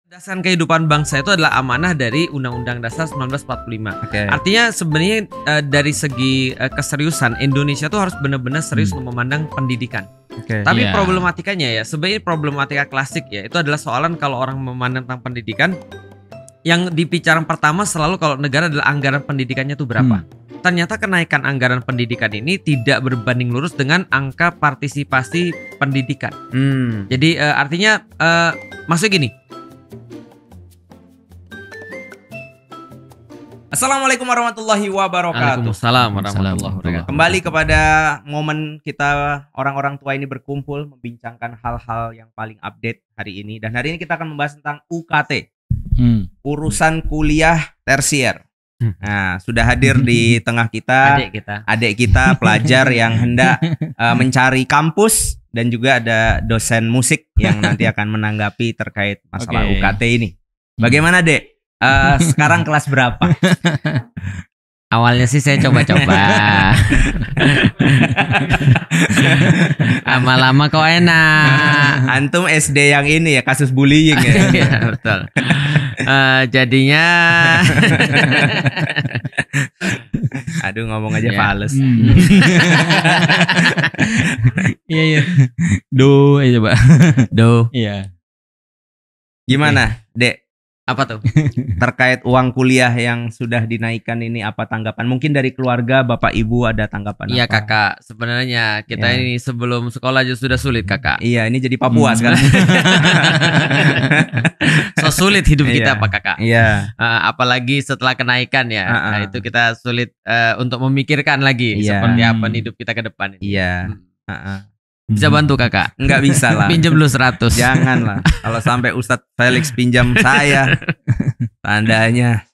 Dasar kehidupan bangsa itu adalah amanah dari Undang-Undang Dasar 1945. Artinya sebenarnya dari segi keseriusan Indonesia tuh harus benar-benar serius memandang pendidikan. Tapi problematikanya ya, sebenarnya problematika klasik ya, itu adalah soalan kalau orang memandang tentang pendidikan, yang dibicarakan pertama selalu kalau negara adalah anggaran pendidikannya tuh berapa. Ternyata kenaikan anggaran pendidikan ini tidak berbanding lurus dengan angka partisipasi pendidikan. Jadi artinya maksudnya gini. Assalamualaikum warahmatullahi wabarakatuh. Waalaikumsalam warahmatullahi wabarakatuh. Kembali kepada momen kita orang-orang tua ini berkumpul membincangkan hal-hal yang paling update hari ini. Dan hari ini kita akan membahas tentang UKT, urusan kuliah tersier. Nah, sudah hadir di tengah kita adik kita pelajar yang hendak mencari kampus, dan juga ada dosen musik yang nanti akan menanggapi terkait masalah UKT ini. Bagaimana, Dek? Sekarang kelas berapa? Awalnya sih saya coba-coba. Lama-lama kok enak. Antum SD yang ini ya, kasus bullying ya. Iya, betul. Jadinya aduh, ngomong aja fales. Iya. Do aja, Pak. Do. Iya. Gimana, Dek? Apa tuh? Terkait uang kuliah yang sudah dinaikkan ini, apa tanggapan? Mungkin dari keluarga, Bapak Ibu ada tanggapan Iya, apa? Kakak. Sebenarnya kita ini sebelum sekolah aja sudah sulit, Kakak. Iya, ini jadi Papua sekarang. So sulit hidup kita, Pak Kakak. Iya. Apalagi setelah kenaikan ya. Nah, itu kita sulit untuk memikirkan lagi seperti apa hidup kita ke depan ini. Iya. Bisa bantu Kakak? Enggak bisa lah. Pinjam dulu 100. Janganlah. Kalau sampai Ustadz Felix pinjam saya, tandanya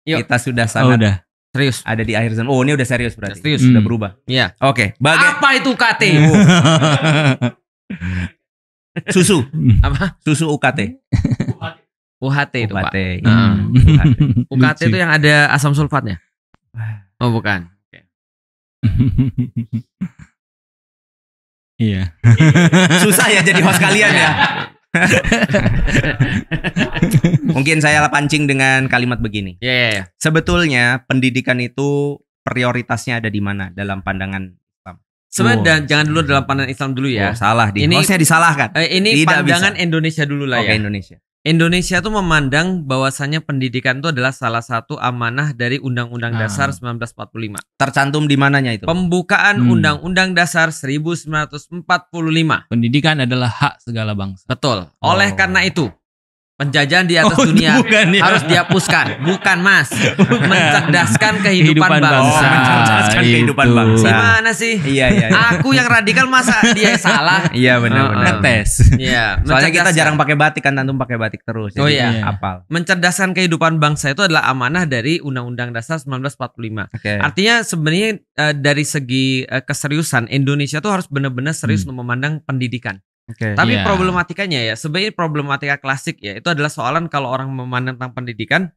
kita sudah sangat serius. Ada di akhir zaman. Oh, ini udah serius berarti. Serius. Sudah berubah. Iya. Oke. Apa itu UKT? Susu. Apa? Susu UKT. UHT itu, Pak. UKT itu yang ada asam sulfatnya? Oh, bukan. Iya. Susah ya jadi host kalian ya. Mungkin saya pancing dengan kalimat begini. Iya. Sebetulnya pendidikan itu prioritasnya ada di mana dalam pandangan Islam? Sebenarnya jangan dulu dalam pandangan Islam dulu ya. Salah di hostnya disalahkan. Ini tidak pandangan bisa. Indonesia dulu lah ya. Indonesia. Indonesia tuh memandang bahwasannya pendidikan itu adalah salah satu amanah dari Undang-Undang Dasar 1945. Tercantum di mananya itu? Pembukaan Undang-Undang Dasar 1945. Pendidikan adalah hak segala bangsa. Betul. Oleh karena itu, penjajahan di atas dunia harus dihapuskan. Bukan, Mas. Mencerdaskan kehidupan bangsa. Mencerdaskan kehidupan bangsa. Gimana sih? Iya. Aku yang radikal, masa dia salah? Iya, benar. Tes. Iya. Soalnya kita jarang pakai batik kan, antum pakai batik terus. Oh iya. Apal. Mencerdaskan kehidupan bangsa itu adalah amanah dari Undang-Undang Dasar 1945. Artinya sebenarnya dari segi keseriusan Indonesia tuh harus benar-benar serius memandang pendidikan. Tapi problematikanya ya, sebenarnya problematika klasik ya, itu adalah soalan kalau orang memandang tentang pendidikan,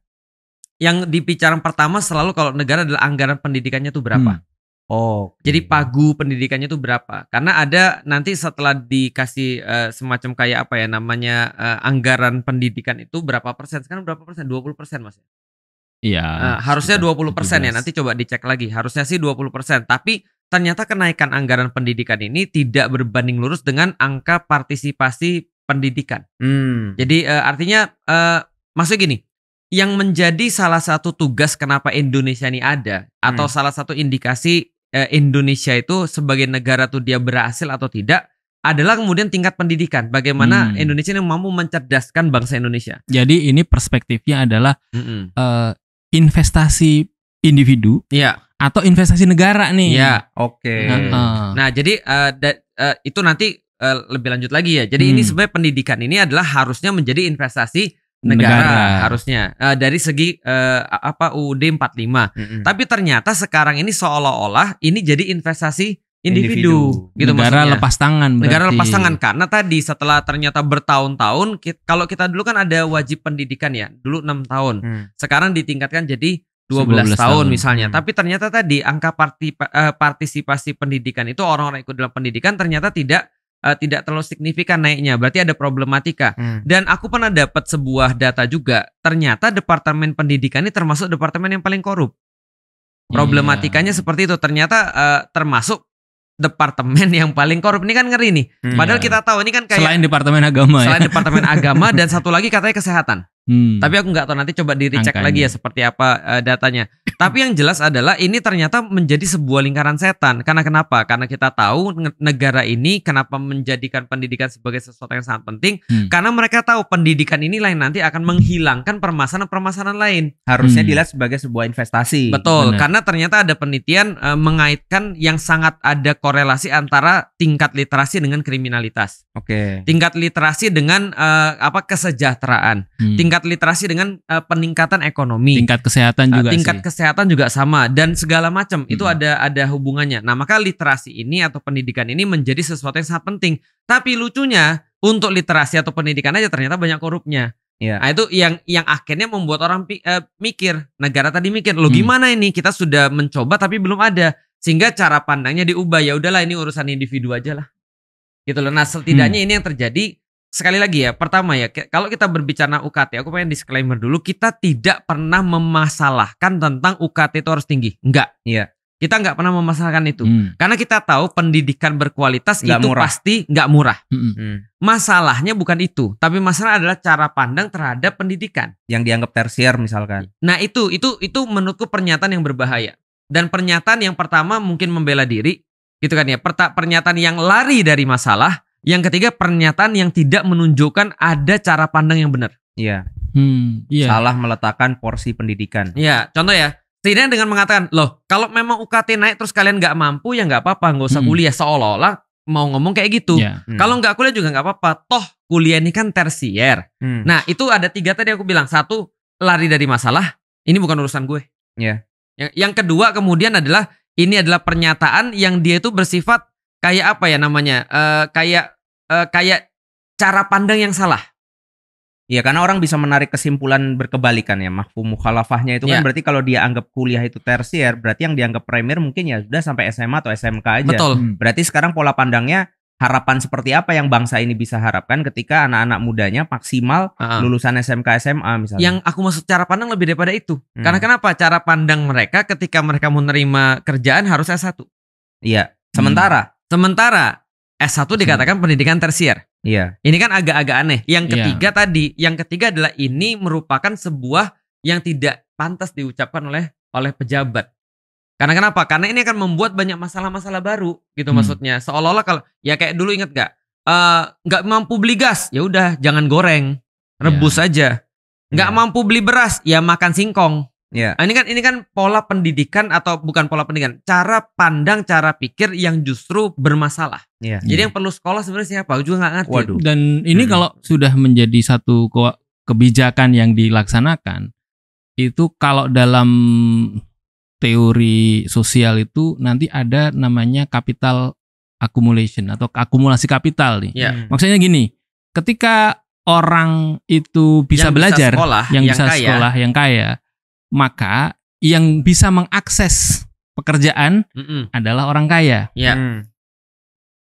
yang dibicarakan pertama selalu kalau negara adalah anggaran pendidikannya tuh berapa. Jadi pagu pendidikannya tuh berapa. Karena ada nanti setelah dikasih semacam kayak apa ya namanya, anggaran pendidikan itu berapa persen. Sekarang berapa persen? 20% Mas. Iya. Harusnya 20% ya, nanti coba dicek lagi. Harusnya sih 20%. Tapi ternyata kenaikan anggaran pendidikan ini tidak berbanding lurus dengan angka partisipasi pendidikan. Jadi artinya maksudnya gini, yang menjadi salah satu tugas kenapa Indonesia ini ada, atau salah satu indikasi Indonesia itu sebagai negara tuh dia berhasil atau tidak, adalah kemudian tingkat pendidikan. Bagaimana Indonesia ini mampu mencerdaskan bangsa Indonesia. Jadi ini perspektifnya adalah investasi individu. Atau investasi negara nih. Iya, Nah, jadi itu nanti lebih lanjut lagi ya. Jadi ini sebenarnya pendidikan ini adalah harusnya menjadi investasi negara. Harusnya dari segi UUD 45. Tapi ternyata sekarang ini seolah-olah ini jadi investasi individu gitu. Negara maksudnya. Lepas tangan berarti. Negara lepas tangan, karena tadi setelah ternyata bertahun-tahun, kalau kita dulu kan ada wajib pendidikan ya, dulu 6 tahun. Sekarang ditingkatkan jadi 12 tahun misalnya. Tapi ternyata tadi angka partisipasi pendidikan itu, orang-orang ikut dalam pendidikan ternyata tidak tidak terlalu signifikan naiknya, berarti ada problematika. Dan aku pernah dapat sebuah data juga, ternyata departemen pendidikan ini termasuk departemen yang paling korup. Problematikanya seperti itu, ternyata termasuk departemen yang paling korup. Ini kan ngeri nih. Padahal kita tahu ini kan kayak selain departemen agama selain departemen agama dan satu lagi katanya kesehatan. Tapi aku nggak tahu, nanti coba di-recheck lagi ya seperti apa datanya. Tapi yang jelas adalah ini ternyata menjadi sebuah lingkaran setan. Karena kenapa? Karena kita tahu negara ini kenapa menjadikan pendidikan sebagai sesuatu yang sangat penting. Karena mereka tahu pendidikan ini lain nanti akan menghilangkan permasalahan-permasalahan lain. Harusnya dilihat sebagai sebuah investasi. Betul. Benar. Karena ternyata ada penelitian mengaitkan yang sangat ada korelasi antara tingkat literasi dengan kriminalitas. Tingkat literasi dengan kesejahteraan. Tingkat literasi dengan peningkatan ekonomi. Tingkat kesehatan juga tingkat kesehatan juga sama dan segala macam itu ada hubungannya. Nah, maka literasi ini atau pendidikan ini menjadi sesuatu yang sangat penting. Tapi lucunya untuk literasi atau pendidikan aja ternyata banyak korupnya. Nah, itu yang akhirnya membuat orang mikir, negara tadi mikir, loh gimana ini kita sudah mencoba tapi belum ada, sehingga cara pandangnya diubah. Ya udahlah, ini urusan individu aja lah. Gitu loh. Nah, setidaknya ini yang terjadi. Sekali lagi ya, pertama ya, kalau kita berbicara UKT, aku pengen disclaimer dulu, kita tidak pernah memasalahkan tentang UKT itu harus tinggi. Enggak. Kita nggak pernah memasalahkan itu. Karena kita tahu pendidikan berkualitas itu murah. Pasti nggak murah. Masalahnya bukan itu, tapi masalah adalah cara pandang terhadap pendidikan. Yang dianggap tersier misalkan. Nah itu menurutku pernyataan yang berbahaya. Dan pernyataan yang pertama mungkin membela diri, gitu kan ya. Pernyataan yang lari dari masalah. Yang ketiga, pernyataan yang tidak menunjukkan ada cara pandang yang benar. Salah meletakkan porsi pendidikan. Contoh ya, setidaknya dengan mengatakan, loh kalau memang UKT naik terus kalian nggak mampu ya nggak apa-apa, nggak usah kuliah, seolah-olah mau ngomong kayak gitu. Kalau nggak kuliah juga nggak apa-apa, toh kuliah ini kan tersier. Nah itu ada 3 tadi aku bilang. 1, lari dari masalah, ini bukan urusan gue. Yang kedua kemudian adalah ini adalah pernyataan yang dia itu bersifat kayak apa ya namanya? Kayak cara pandang yang salah. Ya, karena orang bisa menarik kesimpulan berkebalikan ya. Mafhum mukhalafahnya itu kan berarti kalau dia anggap kuliah itu tersier, berarti yang dianggap primer mungkin ya sudah sampai SMA atau SMK aja. Betul. Berarti sekarang pola pandangnya, harapan seperti apa yang bangsa ini bisa harapkan ketika anak-anak mudanya maksimal lulusan SMK SMA misalnya. Yang aku maksud cara pandang lebih daripada itu. Karena kenapa? Cara pandang mereka ketika mereka menerima kerjaan harus S1. Sementara S1 dikatakan pendidikan tersier. Ini kan agak-agak aneh. Yang ketiga adalah ini merupakan sebuah yang tidak pantas diucapkan oleh pejabat. Karena kenapa? Karena ini akan membuat banyak masalah-masalah baru gitu maksudnya. Seolah-olah kalau ya kayak dulu ingat nggak mampu beli gas, ya udah jangan goreng, rebus aja. Nggak mampu beli beras, ya makan singkong. Ini kan pola pendidikan atau bukan pola pendidikan, cara pandang, cara pikir yang justru bermasalah. Jadi yang perlu sekolah sebenarnya siapa? Aku juga nggak ngerti. Dan ini kalau sudah menjadi satu kebijakan yang dilaksanakan, itu kalau dalam teori sosial itu nanti ada namanya capital accumulation atau akumulasi kapital nih. Maksudnya gini, ketika orang itu bisa belajar, yang bisa sekolah, yang kaya, maka yang bisa mengakses pekerjaan adalah orang kaya.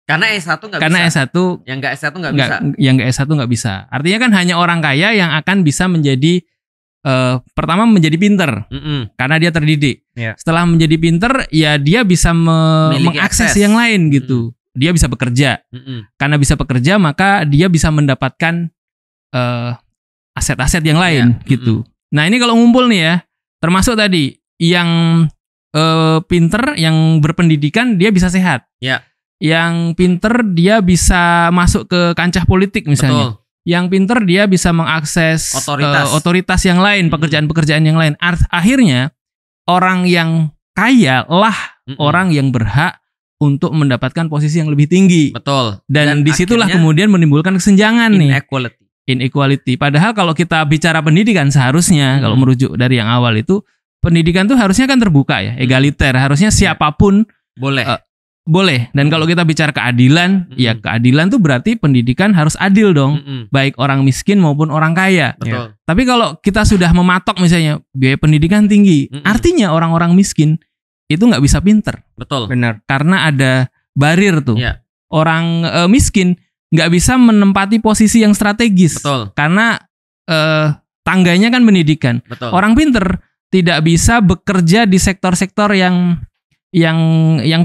Karena S1 nggak bisa. Karena S1 yang nggak S1 nggak bisa. Yang nggak S1 nggak bisa. Artinya kan hanya orang kaya yang akan bisa menjadi pertama menjadi pinter, karena dia terdidik. Setelah menjadi pinter, ya dia bisa mengakses yang lain gitu. Dia bisa bekerja. Karena bisa bekerja, maka dia bisa mendapatkan aset-aset yang lain gitu. Nah ini kalau ngumpul nih ya, termasuk tadi yang pinter, yang berpendidikan, dia bisa sehat. Yang pinter dia bisa masuk ke kancah politik misalnya. Yang pinter dia bisa mengakses otoritas yang lain, pekerjaan-pekerjaan yang lain. Akhirnya orang yang kaya lah orang yang berhak untuk mendapatkan posisi yang lebih tinggi. Dan disitulah kemudian menimbulkan kesenjangan inequality. Padahal kalau kita bicara pendidikan seharusnya kalau merujuk dari yang awal itu, pendidikan tuh harusnya kan terbuka ya, egaliter. Harusnya siapapun boleh. Dan kalau kita bicara keadilan, ya keadilan tuh berarti pendidikan harus adil dong, baik orang miskin maupun orang kaya. Tapi kalau kita sudah mematok misalnya biaya pendidikan tinggi, artinya orang-orang miskin itu nggak bisa pinter. Benar. Karena ada barir tuh. orang miskin nggak bisa menempati posisi yang strategis. Betul. Karena tangganya kan pendidikan. Betul. Orang pinter tidak bisa bekerja di sektor-sektor yang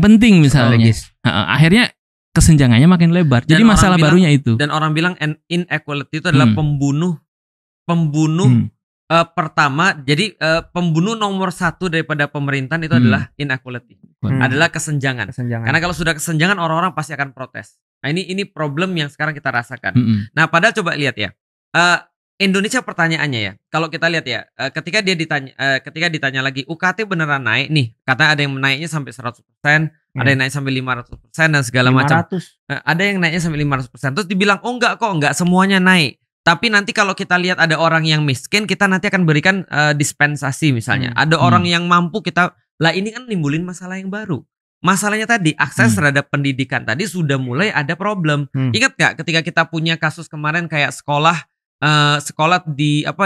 penting misalnya. Akhirnya kesenjangannya makin lebar. Jadi masalah barunya itu. Dan orang bilang inequality itu adalah pembunuh pertama. Jadi pembunuh nomor 1 daripada pemerintahan itu adalah inequality. Adalah kesenjangan. Karena kalau sudah kesenjangan orang-orang pasti akan protes. Nah ini problem yang sekarang kita rasakan. Nah padahal coba lihat ya, Indonesia pertanyaannya ya, kalau kita lihat ya, ketika ditanya lagi UKT beneran naik nih, katanya ada yang naiknya sampai 100%, ada yang naik sampai 500% dan segala macam. Ada yang naiknya sampai 500%. Terus dibilang oh enggak semuanya naik. Tapi nanti kalau kita lihat ada orang yang miskin, kita nanti akan berikan dispensasi misalnya. Ada orang yang mampu, kita lah ini kan nimbulin masalah yang baru. Masalahnya tadi akses terhadap pendidikan tadi sudah mulai ada problem. Ingat nggak ketika kita punya kasus kemarin kayak sekolah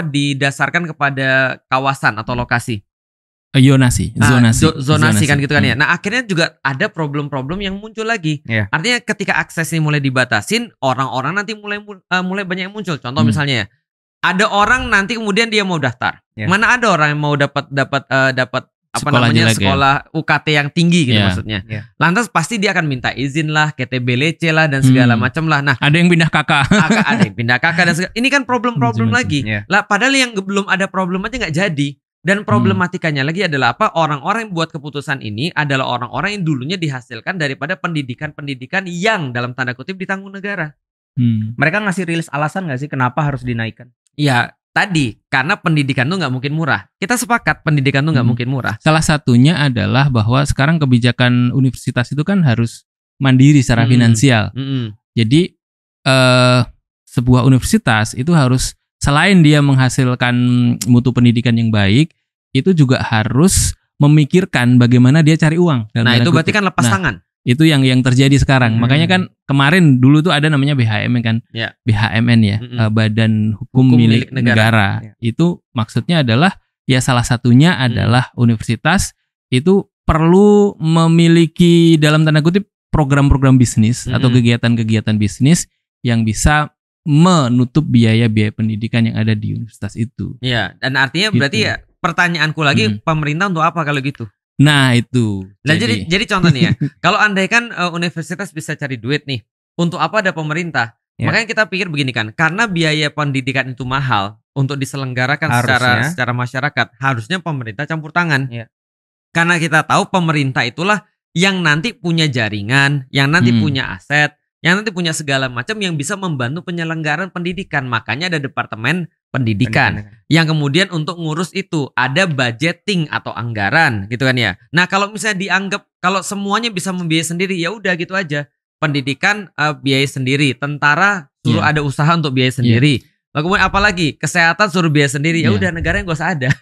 didasarkan kepada kawasan atau lokasi. Zonasi kan gitu kan ya. Nah akhirnya juga ada problem-problem yang muncul lagi. Artinya ketika akses ini mulai dibatasin, orang-orang nanti mulai banyak yang muncul. Contoh misalnya ya, ada orang nanti kemudian dia mau daftar. Mana ada orang yang mau dapat sekolah UKT yang tinggi gitu maksudnya. Lantas pasti dia akan minta izin lah, KTBLC lah dan segala macam lah. Nah, ada yang pindah kakak. Ada yang pindah kakak dan segala. Ini kan problem-problem lagi. Lah padahal yang belum ada problem aja nggak jadi. Dan problematikanya lagi adalah apa? Orang-orang yang buat keputusan ini adalah orang-orang yang dulunya dihasilkan daripada pendidikan-pendidikan yang dalam tanda kutip ditanggung negara. Mereka ngasih rilis alasan nggak sih kenapa harus dinaikkan? Ya tadi karena pendidikan tuh nggak mungkin murah. Kita sepakat pendidikan tuh nggak mungkin murah. Salah satunya adalah bahwa sekarang kebijakan universitas itu kan harus mandiri secara finansial. Jadi sebuah universitas itu harus selain dia menghasilkan mutu pendidikan yang baik, itu juga harus memikirkan bagaimana dia cari uang. Nah itu berarti kan lepas tangan. Itu yang terjadi sekarang. Makanya kan kemarin dulu tuh ada namanya BHM kan, BHMN ya, Badan Hukum Milik Negara. Itu maksudnya adalah ya salah satunya adalah universitas itu perlu memiliki dalam tanda kutip program-program bisnis atau kegiatan-kegiatan bisnis yang bisa menutup biaya-biaya pendidikan yang ada di universitas itu. Iya, dan artinya gitu. Berarti ya pertanyaanku lagi pemerintah untuk apa kalau gitu? Nah itu. Nah, jadi contoh nih ya, kalau andaikan universitas bisa cari duit nih, untuk apa ada pemerintah? Makanya kita pikir begini kan, karena biaya pendidikan itu mahal untuk diselenggarakan secara masyarakat, harusnya pemerintah campur tangan. Karena kita tahu pemerintah itulah yang nanti punya jaringan, yang nanti punya aset, yang nanti punya segala macam yang bisa membantu penyelenggaraan pendidikan. Makanya ada departemen pendidikan yang kemudian untuk ngurus itu ada budgeting atau anggaran gitu kan ya. Nah kalau misalnya dianggap kalau semuanya bisa membiayai sendiri ya udah gitu aja. Pendidikan biaya sendiri, tentara suruh ada usaha untuk biaya sendiri. Lalu kemudian apalagi kesehatan suruh biaya sendiri ya udah negara yang gak usah ada.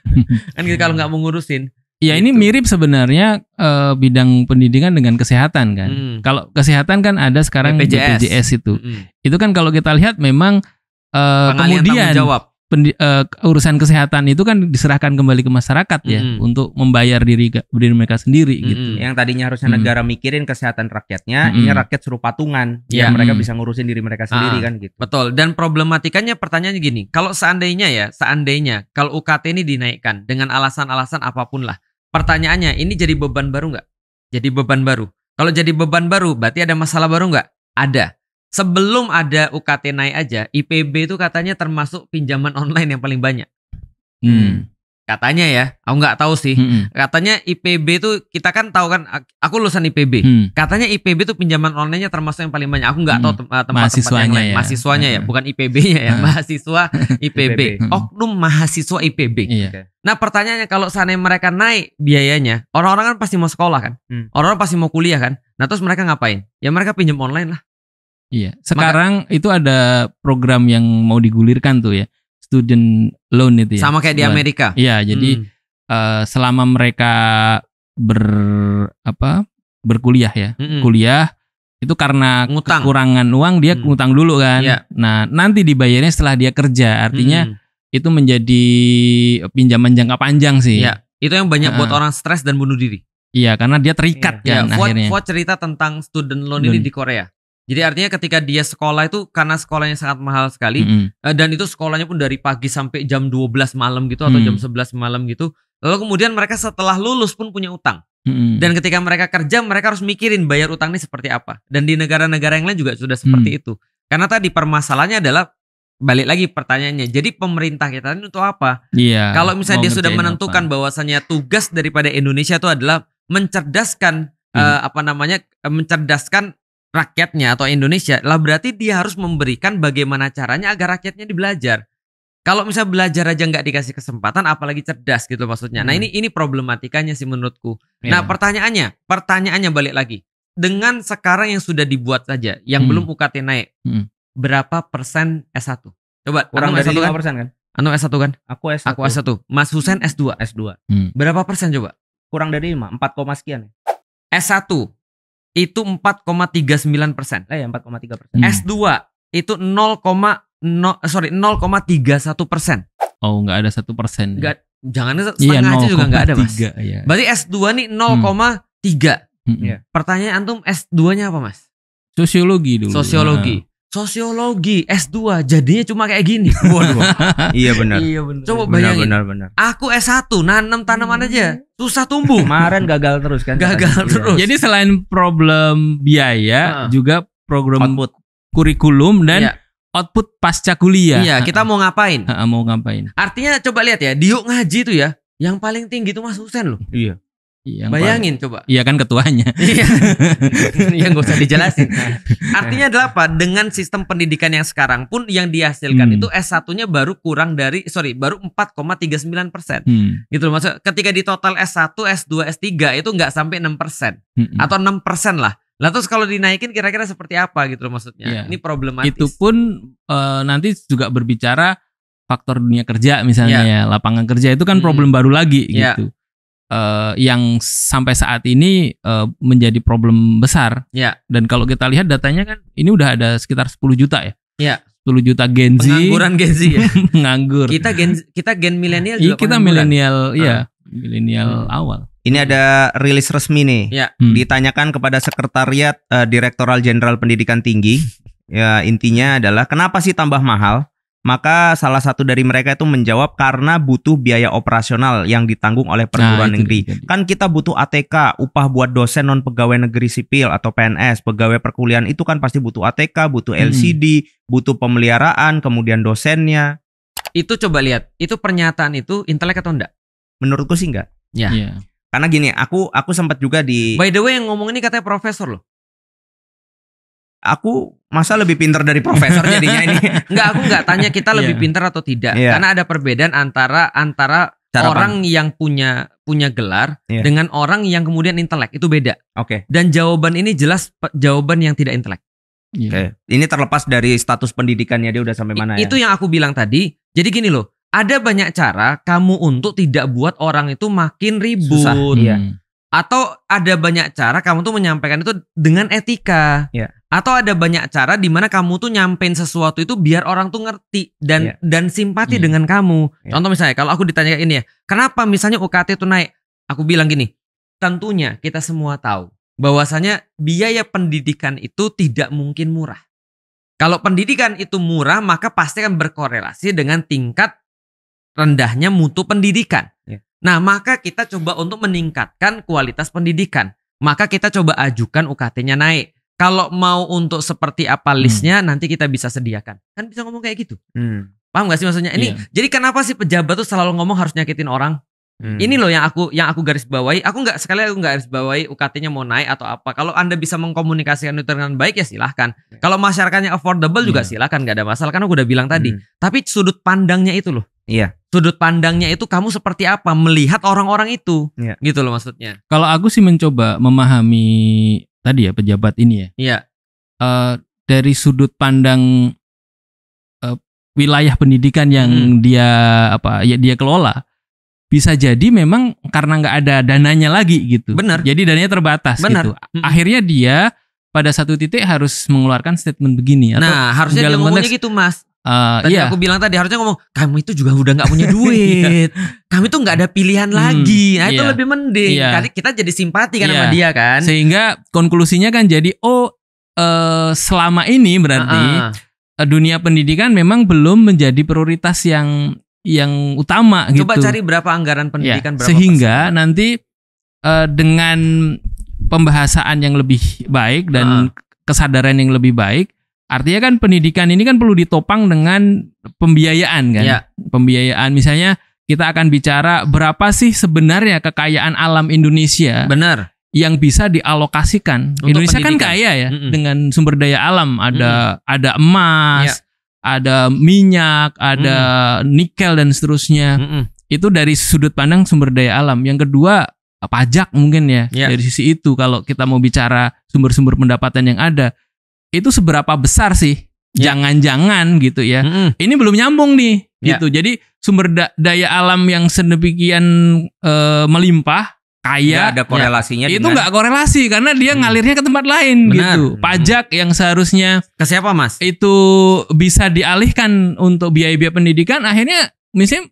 Kan gitu kalau nggak mau ngurusin. Ya ini mirip sebenarnya bidang pendidikan dengan kesehatan kan. Kalau kesehatan kan ada sekarang BPJS itu. Itu kan kalau kita lihat memang kemudian urusan kesehatan itu kan diserahkan kembali ke masyarakat ya untuk membayar diri mereka sendiri gitu. Yang tadinya harusnya negara mikirin kesehatan rakyatnya, ini rakyat suruh patungan yang mereka bisa ngurusin diri mereka sendiri kan gitu. Betul. Dan problematikanya pertanyaannya gini, kalau seandainya kalau UKT ini dinaikkan dengan alasan-alasan apapun lah. Pertanyaannya, ini jadi beban baru nggak? Jadi beban baru. Kalau jadi beban baru, berarti ada masalah baru nggak? Ada. Sebelum ada UKT naik aja, IPB itu katanya termasuk pinjaman online yang paling banyak. Katanya ya, aku nggak tahu sih. Katanya IPB itu kita kan tahu kan, aku lulusan IPB. Katanya IPB itu pinjaman online-nya termasuk yang paling banyak. Aku nggak tahu tempat-tempat yang lain. Mahasiswanya ya, bukan IPB-nya ya. Mahasiswa IPB. Oknum mahasiswa IPB. Nah pertanyaannya kalau seandainya mereka naik biayanya, orang-orang kan pasti mau sekolah kan, orang-orang pasti mau kuliah kan. Nah terus mereka ngapain? Ya mereka pinjam online lah. Iya. Sekarang itu ada program yang mau digulirkan tuh ya. Student loan itu ya. Sama kayak di Amerika. Iya, jadi selama mereka berkuliah ya. Kuliah itu karena kekurangan uang dia ngutang dulu kan. Nah, nanti dibayarnya setelah dia kerja. Artinya itu menjadi pinjaman jangka panjang sih. Iya. Itu yang banyak buat orang stres dan bunuh diri. Iya, karena dia terikat kan akhirnya. Fuad cerita tentang student loan ini di Korea. Jadi artinya ketika dia sekolah itu karena sekolahnya sangat mahal sekali dan itu sekolahnya pun dari pagi sampai jam 12 malam gitu atau jam 11 malam gitu. Lalu kemudian mereka setelah lulus pun punya utang. Dan ketika mereka kerja mereka harus mikirin bayar utang ini seperti apa. Dan di negara-negara yang lain juga sudah seperti itu. Karena tadi permasalahannya adalah balik lagi pertanyaannya. Jadi pemerintah kita ini untuk apa? Iya. Kalau misalnya dia sudah menentukan bahwasannya tugas daripada Indonesia itu adalah mencerdaskan mencerdaskan rakyatnya atau Indonesia, lah berarti dia harus memberikan bagaimana caranya agar rakyatnya belajar. Kalau misalnya belajar aja nggak dikasih kesempatan, apalagi cerdas gitu maksudnya. Nah ini problematikanya sih menurutku. Nah pertanyaannya balik lagi. Dengan sekarang yang sudah dibuat saja, yang belum UKT naik. Berapa persen S1? Coba kurang dari 5% kan? Anu S1 kan? Aku S1. Aku S1. Mas Husen S2. S2. Berapa persen coba? Kurang dari 5, 4, sekian. S1 itu 4,39%. 4,3%. S2 itu 0,31%. Oh, nggak ada 1%. Nggak, jangan setengah aja juga nggak ada, Mas. Ya. Berarti S2 nih 0,3. Pertanyaan antum S2-nya apa, Mas? Sosiologi dulu. Sosiologi S2 jadinya cuma kayak gini. Waduh. Iya benar. Coba bayangin. Benar. Aku S1 nanam tanaman aja susah tumbuh. Kemarin gagal terus kan. Terus. Jadi selain problem biaya juga program output kurikulum dan output pasca kuliah. Iya, kita mau ngapain? Mau ngapain? Artinya coba lihat ya, di ngaji itu ya, yang paling tinggi itu Mas Husen loh. Iya. Bayangin coba. Iya kan ketuanya. Iya. Yang gak usah dijelasin. Artinya adalah apa? Dengan sistem pendidikan yang sekarang pun yang dihasilkan itu S1-nya baru 4,39%. Gitu loh. Maksudnya ketika di total S1, S2, S3 itu nggak sampai 6%. Atau 6% lah. Lah terus kalau dinaikin kira-kira seperti apa gitu loh maksudnya. Ini problematis. Itu pun nanti juga berbicara faktor dunia kerja misalnya ya. Lapangan kerja itu kan problem baru lagi gitu. Yang sampai saat ini menjadi problem besar. Dan kalau kita lihat datanya kan ini udah ada sekitar 10 juta ya. 10 juta Gen Z. Pengangguran Gen Z ya. Nganggur. Kita gen milenial juga. Kita milenial milenial awal. Ini ada rilis resmi nih. Ditanyakan kepada Sekretariat Direktoral Jenderal Pendidikan Tinggi. Ya intinya adalah kenapa sih tambah mahal? Maka salah satu dari mereka itu menjawab karena butuh biaya operasional yang ditanggung oleh perguruan negeri. Kan kita butuh ATK, upah buat dosen non pegawai negeri sipil atau PNS, pegawai perkuliahan itu kan pasti butuh ATK, butuh LCD, butuh pemeliharaan, kemudian dosennya. Itu coba lihat, itu pernyataan itu intelek atau enggak? Menurutku sih enggak. Karena gini, aku sempat juga di. By the way yang ngomong ini katanya profesor loh. Aku masa lebih pintar dari profesor jadinya ini. Aku enggak tanya kita lebih pintar atau tidak. Karena ada perbedaan antara orang yang punya gelar dengan orang yang kemudian intelek. Itu beda. Dan jawaban ini jelas jawaban yang tidak intelek. Ini terlepas dari status pendidikannya dia udah sampai mana ya. Itu yang aku bilang tadi. Jadi gini loh, ada banyak cara kamu untuk tidak buat orang itu makin ribut. Susah, Atau ada banyak cara kamu tuh menyampaikan itu dengan etika. Atau ada banyak cara di mana kamu tuh nyampein sesuatu itu biar orang tuh ngerti dan simpati dengan kamu. Contoh misalnya kalau aku ditanya ini ya, kenapa misalnya UKT itu naik? Aku bilang gini, tentunya kita semua tahu bahwasanya biaya pendidikan itu tidak mungkin murah. Kalau pendidikan itu murah, maka pasti akan berkorelasi dengan tingkat rendahnya mutu pendidikan. Nah, maka kita coba untuk meningkatkan kualitas pendidikan. Maka kita coba ajukan UKT-nya naik. Kalau mau untuk seperti apa listnya nanti kita bisa sediakan. Kan bisa ngomong kayak gitu. Paham gak sih maksudnya? Ini jadi kenapa sih pejabat tuh selalu ngomong harus nyakitin orang? Ini loh yang aku garis bawahi. Aku nggak garis bawahi UKT-nya mau naik atau apa. Kalau Anda bisa mengkomunikasikan itu dengan baik ya silahkan. Kalau masyarakatnya affordable juga silahkan, nggak ada masalah. Karena aku udah bilang tadi. Tapi sudut pandangnya itu loh. Sudut pandangnya itu kamu seperti apa melihat orang-orang itu. Gitu loh maksudnya. Kalau aku sih mencoba memahami tadi ya pejabat ini ya. Dari sudut pandang wilayah pendidikan yang dia kelola. Bisa jadi memang karena nggak ada dananya lagi gitu. Benar. Jadi dananya terbatas gitu. Akhirnya dia pada satu titik harus mengeluarkan statement begini. Atau harusnya dia ngomongnya gitu Mas. Tadi aku bilang tadi harusnya ngomong kamu itu juga udah nggak punya duit. Kami tuh nggak ada pilihan lagi. Nah itu lebih mending. Kita jadi simpati kan sama dia kan. Sehingga konklusinya kan jadi selama ini berarti dunia pendidikan memang belum menjadi prioritas yang utama gitu. Coba cari berapa anggaran pendidikan berapa sehingga persen? Nanti dengan pembahasan yang lebih baik dan kesadaran yang lebih baik, artinya kan pendidikan ini kan perlu ditopang dengan pembiayaan kan. Pembiayaan misalnya kita akan bicara berapa sih sebenarnya kekayaan alam Indonesia. Benar. Yang bisa dialokasikan. Untuk Indonesia pendidikan. Kan kaya ya dengan sumber daya alam, ada emas, ada minyak, ada nikel dan seterusnya. Itu dari sudut pandang sumber daya alam. Yang kedua pajak mungkin ya. Dari sisi itu kalau kita mau bicara sumber-sumber pendapatan yang ada, itu seberapa besar sih? Jangan-jangan gitu ya. Ini belum nyambung nih gitu. Jadi sumber daya alam yang sedemikian melimpah, kaya, ada korelasinya itu nggak korelasi karena dia ngalirnya ke tempat lain. Benar. Gitu. Pajak yang seharusnya ke siapa Mas? Itu bisa dialihkan untuk biaya-biaya pendidikan, akhirnya misalnya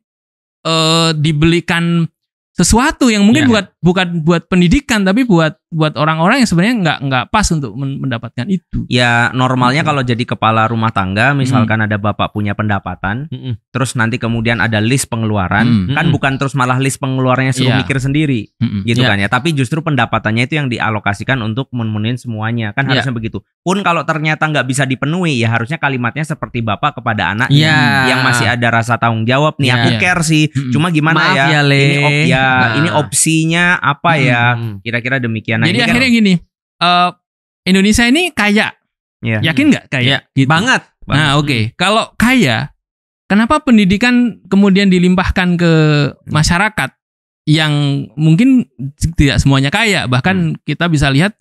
dibelikan sesuatu yang mungkin bukan buat pendidikan tapi buat orang-orang yang sebenarnya nggak pas untuk mendapatkan itu. Ya normalnya kalau jadi kepala rumah tangga misalkan ada bapak punya pendapatan, terus nanti kemudian ada list pengeluaran, kan bukan terus malah list pengeluarannya suruh mikir sendiri, gitu kan ya. Tapi justru pendapatannya itu yang dialokasikan untuk memenuhi semuanya, kan harusnya begitu. Pun kalau ternyata nggak bisa dipenuhi, ya harusnya kalimatnya seperti bapak kepada anaknya yang masih ada rasa tanggung jawab nih. Aku care sih, cuma gimana maaf ya, ini opsinya apa ya? Kira-kira demikian. Jadi akhirnya gini, Indonesia ini kaya, yakin nggak kaya? Gitu. Banget. Nah oke. Kalau kaya, kenapa pendidikan kemudian dilimpahkan ke masyarakat yang mungkin tidak semuanya kaya? Bahkan kita bisa lihat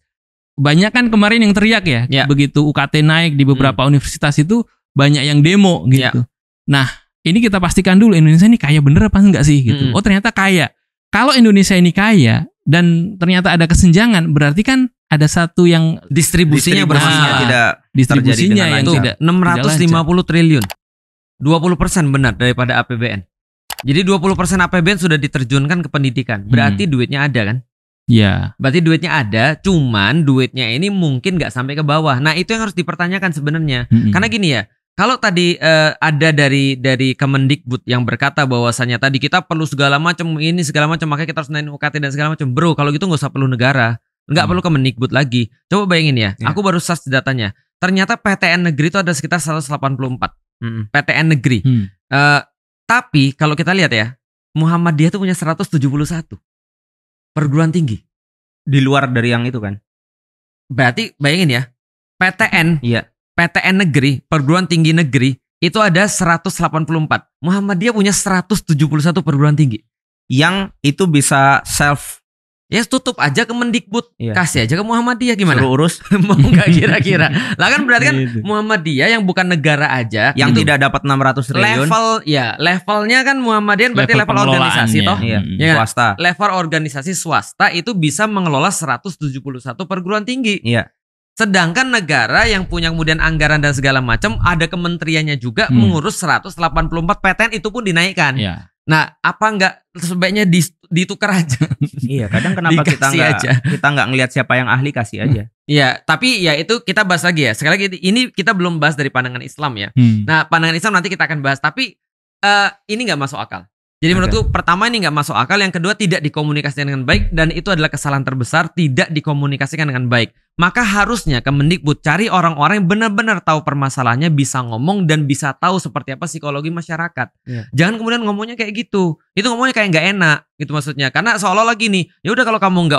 banyak kan kemarin yang teriak ya, begitu UKT naik di beberapa universitas itu banyak yang demo gitu. Nah ini kita pastikan dulu Indonesia ini kaya bener apa enggak sih gitu. Oh ternyata kaya. Kalau Indonesia ini kaya dan ternyata ada kesenjangan, berarti kan ada satu yang distribusinya tidak distribusinya yang tidak 650 triliun. 20% benar daripada APBN. Jadi 20% APBN sudah diterjunkan ke pendidikan. Berarti duitnya ada kan? Iya. Berarti duitnya ada, cuman duitnya ini mungkin nggak sampai ke bawah. Nah, itu yang harus dipertanyakan sebenarnya. Karena gini ya, kalau tadi ada dari Kemendikbud yang berkata bahwasannya tadi kita perlu segala macam ini segala macam, makanya kita harus naik UKT dan segala macam. Bro, kalau gitu nggak usah perlu negara, nggak perlu Kemendikbud lagi. Coba bayangin ya, aku baru search datanya. Ternyata PTN negeri itu ada sekitar 184 PTN negeri. Tapi kalau kita lihat ya, Muhammadiyah itu punya 171 perguruan tinggi. Di luar dari yang itu kan. Berarti bayangin ya, PTN negeri, perguruan tinggi negeri, itu ada 184. Muhammadiyah punya 171 perguruan tinggi. Yang itu bisa self. Ya tutup aja ke Mendikbud, kasih aja ke Muhammadiyah, gimana? Suruh urus. Mau nggak kira-kira? Lah kan berarti kan Muhammadiyah yang bukan negara aja. Yang tidak dapat 600 triliun. Levelnya kan Muhammadiyah berarti level organisasi toh. Ya, swasta. Level organisasi swasta itu bisa mengelola 171 perguruan tinggi. Iya. Sedangkan negara yang punya kemudian anggaran dan segala macam, ada kementeriannya juga mengurus 184 PTN, itu pun dinaikkan. Nah, apa enggak sebaiknya ditukar aja? Iya, kadang kenapa kita nggak ngelihat siapa yang ahli, kasih aja. Iya, tapi ya itu kita bahas lagi ya. Sekali lagi ini kita belum bahas dari pandangan Islam ya. Nah, pandangan Islam nanti kita akan bahas, tapi ini nggak masuk akal. Jadi menurutku pertama ini nggak masuk akal, yang kedua tidak dikomunikasikan dengan baik, dan itu adalah kesalahan terbesar, tidak dikomunikasikan dengan baik. Maka harusnya Kemendikbud cari orang-orang yang benar-benar tahu permasalahannya, bisa ngomong dan bisa tahu seperti apa psikologi masyarakat. Jangan kemudian ngomongnya kayak gitu. Itu ngomongnya kayak nggak enak gitu maksudnya. Karena seolah-olah gini, ya udah kalau kamu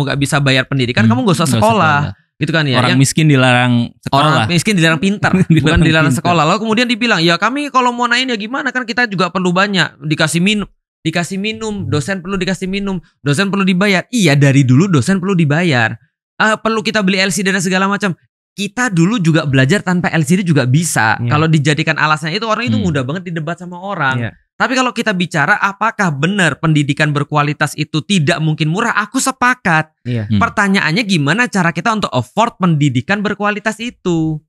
nggak bisa bayar pendidikan, kamu nggak usah sekolah. Gitu kan ya. Orang miskin dilarang sekolah. Orang miskin dilarang pintar, bukan dilarang sekolah. Lalu kemudian dibilang, ya kami kalau mau naik ya gimana, kan kita juga perlu banyak dikasih minum, dosen perlu dikasih minum, dosen perlu dibayar. Iya, dari dulu dosen perlu dibayar. Perlu kita beli LCD dan segala macam. Kita dulu juga belajar tanpa LCD juga bisa. Kalau dijadikan alasan itu, orang itu mudah banget didebat sama orang. Tapi kalau kita bicara apakah benar pendidikan berkualitas itu tidak mungkin murah, aku sepakat. Pertanyaannya gimana cara kita untuk afford pendidikan berkualitas itu?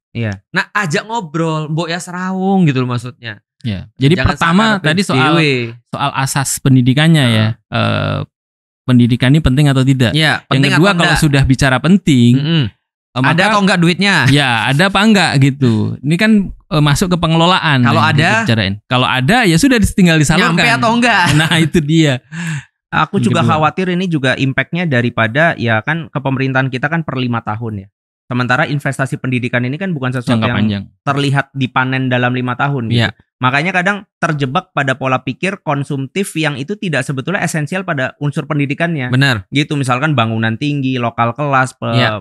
Nah, ajak ngobrol, mbok ya serawung gitu loh maksudnya. Jadi jangan pertama tadi soal asas pendidikannya ya. Pendidikan ini penting atau tidak? Yang kedua kalau sudah bicara penting, ada atau enggak duitnya? Ya, ada apa enggak gitu. Ini kan masuk ke pengelolaan. Kalau ada, kalau ada ya sudah tinggal disalurkan. Nyampe atau enggak? Nah, itu dia. Aku juga khawatir ini juga impactnya daripada ya kan ke pemerintahan kita kan per 5 tahun ya. Sementara investasi pendidikan ini kan bukan sesuatu yang panjang, terlihat dipanen dalam 5 tahun gitu. Yeah. Makanya kadang terjebak pada pola pikir konsumtif yang itu tidak sebetulnya esensial pada unsur pendidikannya. Benar. Gitu misalkan bangunan tinggi, lokal kelas,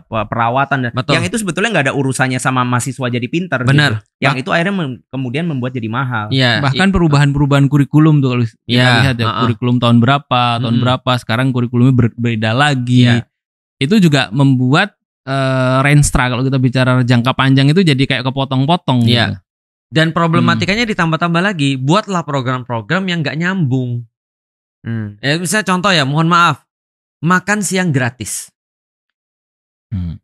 perawatan. Betul. Yang itu sebetulnya nggak ada urusannya sama mahasiswa jadi pintar. Benar. Gitu. Yang itu akhirnya kemudian membuat jadi mahal. Yeah. Bahkan perubahan-perubahan kurikulum tuh kalau kita lihat ya. Kurikulum tahun berapa, sekarang kurikulumnya berbeda lagi. Yeah. Itu juga membuat Renstra kalau kita bicara jangka panjang itu jadi kayak kepotong-potong gitu. Dan problematikanya ditambah-tambah lagi, buatlah program-program yang nggak nyambung. Ya misalnya contoh ya, mohon maaf, makan siang gratis.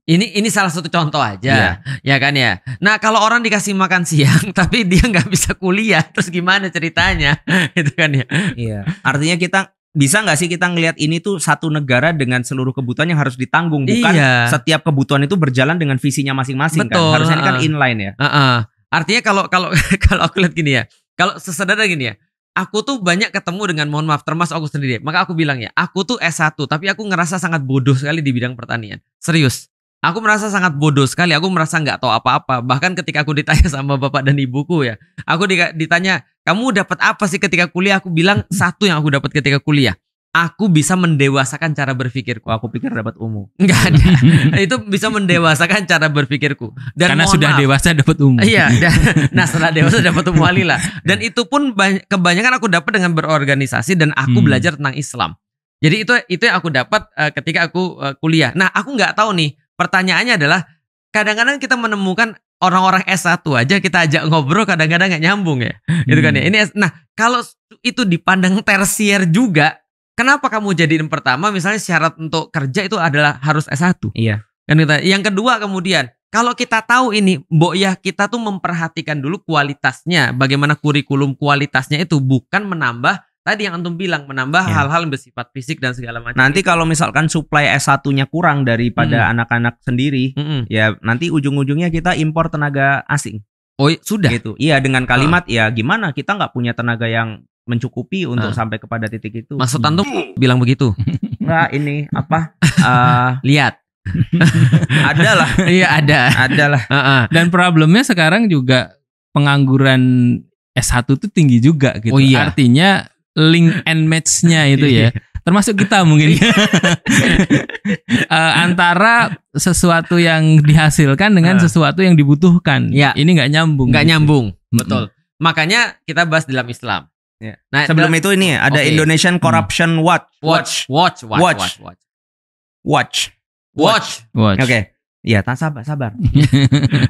Ini salah satu contoh aja, ya kan ya. Nah kalau orang dikasih makan siang tapi dia nggak bisa kuliah, terus gimana ceritanya, itu kan ya. Iya. Artinya kita bisa nggak sih kita ngelihat ini tuh satu negara dengan seluruh kebutuhan yang harus ditanggung, bukan setiap kebutuhan itu berjalan dengan visinya masing-masing. Betul, kan harusnya ini kan inline ya. Artinya kalau aku lihat gini ya, kalau sesederhana gini ya, aku tuh banyak ketemu dengan, mohon maaf, termasuk aku sendiri, maka aku bilang ya, aku tuh S1 tapi aku ngerasa sangat bodoh sekali di bidang pertanian, serius. Aku merasa sangat bodoh sekali, aku merasa nggak tahu apa-apa. Bahkan ketika aku ditanya sama bapak dan ibuku ya, aku ditanya, kamu dapat apa sih ketika kuliah? Aku bilang satu yang aku dapat ketika kuliah, aku bisa mendewasakan cara berpikirku. Aku pikir dapat umum. Enggak ada. Itu bisa mendewasakan cara berpikirku. Dan karena sudah dewasa dapat umum. Iya. Nah setelah dewasa dapat umum walilah. Dan itu pun kebanyakan aku dapat dengan berorganisasi dan aku belajar tentang Islam. Jadi itu yang aku dapat ketika aku kuliah. Nah aku nggak tahu nih. Pertanyaannya adalah kadang-kadang kita menemukan orang-orang S1 aja kita ajak ngobrol kadang-kadang nggak nyambung ya. Itu kan ya. Nah kalau itu dipandang tersier juga, kenapa kamu jadiin pertama misalnya syarat untuk kerja itu adalah harus S1? Iya. Kan kita. Yang kedua kemudian kalau kita tahu ini, Mbok ya kita tuh memperhatikan dulu kualitasnya, bagaimana kurikulum kualitasnya itu bukan menambah tadi yang antum bilang menambah hal-hal yang bersifat fisik dan segala macam. Nanti kalau misalkan supply S1-nya kurang daripada anak-anak sendiri, ya nanti ujung-ujungnya kita impor tenaga asing. Oh sudah. Gitu. Iya dengan kalimat ya gimana kita nggak punya tenaga yang mencukupi untuk sampai kepada titik itu. Maksud antum bilang begitu? Enggak, ini apa? Lihat. Ada lah. Iya ada lah. Dan problemnya sekarang juga pengangguran S1 itu tinggi juga gitu. Oh, iya. Artinya link and match-nya itu ya. Termasuk kita mungkin. Antara sesuatu yang dihasilkan dengan sesuatu yang dibutuhkan. Ya. Ini nggak nyambung. Nggak nyambung. Betul. Makanya kita bahas dalam Islam. Ya. Nah, sebelum itu ini ada Indonesian Corruption Watch. Oke. Iya, sabar.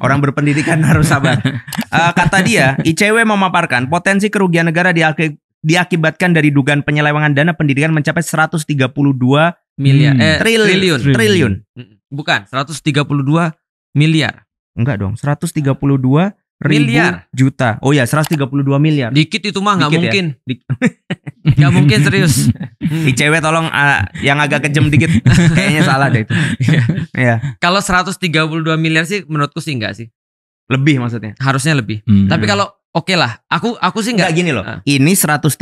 Orang berpendidikan harus sabar. Kata dia, ICW memaparkan potensi kerugian negara diakibatkan dari dugaan penyelewengan dana pendidikan mencapai 132 triliun. Bukan, 132 miliar. Enggak dong, 132 miliar juta. Oh ya, 132 miliar. Dikit itu mah nggak mungkin. Nggak mungkin serius. ICW tolong yang agak kejam dikit. Kayaknya salah deh itu. Iya. Kalau 132 miliar sih menurutku sih enggak sih. Lebih maksudnya. Harusnya lebih. Tapi kalau oke lah, aku sih enggak gini loh. Ini 130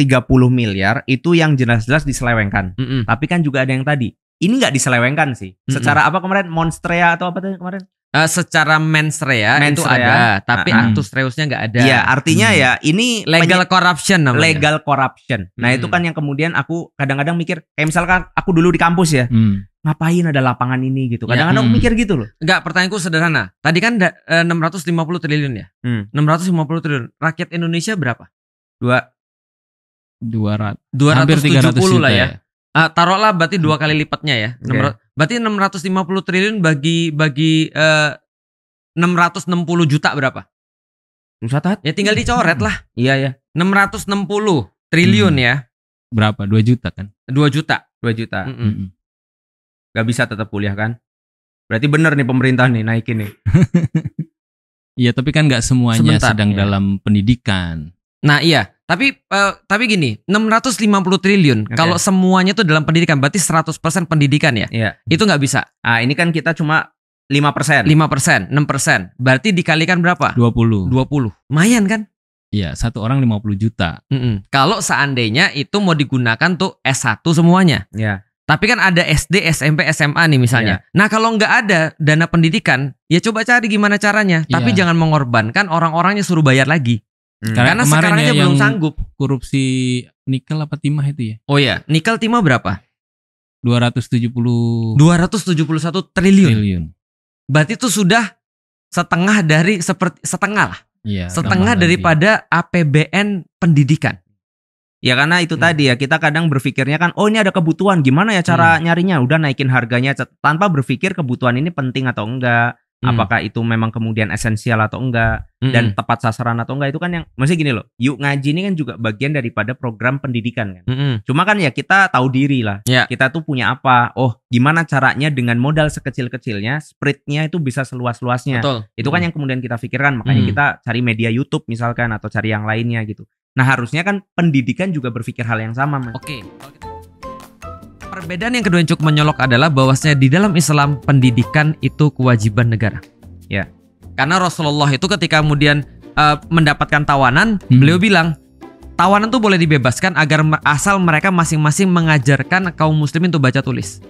miliar itu yang jelas-jelas diselewengkan. Tapi kan juga ada yang tadi. Ini nggak diselewengkan sih. Secara apa kemarin Monstrea atau apa tuh kemarin? Secara mens rea itu ada, tapi actus reusnya nggak ada. Iya, artinya ya ini legal corruption namanya. Legal corruption. Nah, itu kan yang kemudian aku kadang-kadang mikir, kayak misalkan aku dulu di kampus ya. Ngapain ada lapangan ini gitu. Kadang-kadang aku mikir gitu loh. Enggak, pertanyaanku sederhana. Tadi kan 650 triliun ya. 650 triliun. Rakyat Indonesia berapa? 270 lah ya. Taruhlah berarti 2 kali lipatnya ya. Berarti 650 triliun bagi 660 juta berapa? Ya tinggal dicoret lah. Iya ya. 660 triliun ya. Berapa? 2 juta kan? 2 juta. Gak bisa tetap kuliah kan? Berarti bener nih pemerintah nih naikin nih. Iya, tapi kan gak semuanya sedang dalam pendidikan. Nah iya, tapi gini, 650 triliun kalau semuanya itu dalam pendidikan berarti 100% pendidikan ya. Iya. Itu nggak bisa. Ini kan kita cuma 5%. 5%, 6%. Berarti dikalikan berapa? 20. Lumayan kan? Iya, satu orang 50 juta. Kalau seandainya itu mau digunakan tuh S1 semuanya. Ya. Tapi kan ada SD, SMP, SMA nih misalnya. Nah kalau nggak ada dana pendidikan, ya coba cari gimana caranya. Tapi jangan mengorbankan orang-orangnya suruh bayar lagi. Karena sekarang aja belum sanggup. Korupsi nikel apa timah itu ya? Oh ya, nikel timah berapa? 271 triliun. Berarti itu sudah setengah dari setengah lah. Iya, setengah daripada APBN pendidikan. Ya karena itu tadi ya, kita kadang berpikirnya kan, oh ini ada kebutuhan, gimana ya cara nyarinya? Udah naikin harganya tanpa berpikir kebutuhan ini penting atau enggak, apakah itu memang kemudian esensial atau enggak, dan tepat sasaran atau enggak. Itu kan yang, maksudnya gini loh, Yuk Ngaji ini kan juga bagian daripada program pendidikan kan. Cuma kan ya kita tahu diri lah, kita tuh punya apa, oh gimana caranya dengan modal sekecil-kecilnya, spreadnya itu bisa seluas-luasnya. Itu kan yang kemudian kita pikirkan, makanya kita cari media YouTube misalkan, atau cari yang lainnya gitu. Nah harusnya kan pendidikan juga berpikir hal yang sama, Mas. Oke. Perbedaan yang kedua yang cukup menyolok adalah bahwasanya di dalam Islam pendidikan itu kewajiban negara. Ya. Karena Rasulullah itu ketika kemudian mendapatkan tawanan, beliau bilang tawanan tuh boleh dibebaskan agar asal mereka masing-masing mengajarkan kaum muslimin untuk baca tulis.